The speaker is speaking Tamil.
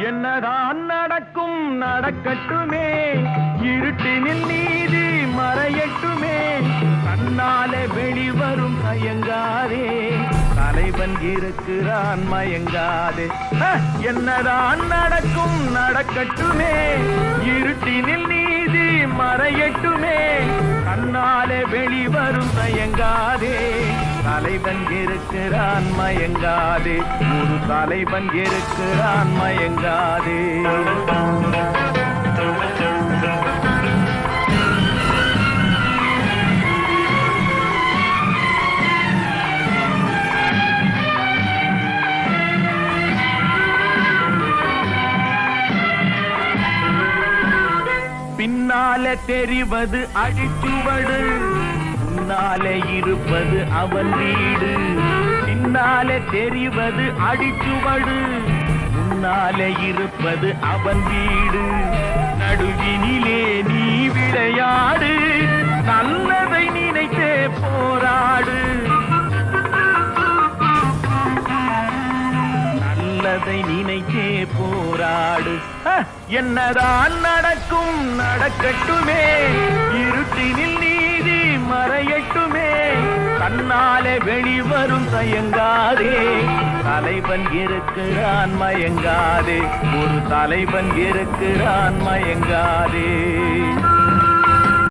என்னதான் நடக்கும் நடக்கட்டுமே, இருட்டினில் நீதி மறையட்டுமே, கண்ணாலே வெளிவரும் தயங்காதே, தலைவன் இருக்கிறான் மயங்காதே. என்னதான் நடக்கும் நடக்கட்டுமே, இருட்டினில் நீதி மறையட்டுமே, கண்ணாலே வெளிவரும் தயங்காதே, தலைவன் இருக்கிறான் மயங்காதே, ஒரு தலைவன் இருக்கிறான் மயங்காதே. பின்னாலே தெரிவது அடிச்சுவடு, முன்னாலே இருப்பது அவன் வீடு. பின்னாலே தெரிவது அடிச்சுவடு, முன்னாலே இருப்பது அவன் வீடு. நடுவினிலே நீ விளையாடு, நல்லதை நினைத்தே போராடு, நல்லதை நினைத்தே போராடு. என்னதான் நடக்கும் நடக்கட்டுமே, இருட்டினில் நீதி மறையட்டுமே, கண்ணாலே வெளிவரும் தயங்காதே, தலைவன் இருக்கிறான் மயங்காதே, ஒரு தலைவன் இருக்கிறான் மயங்காதே.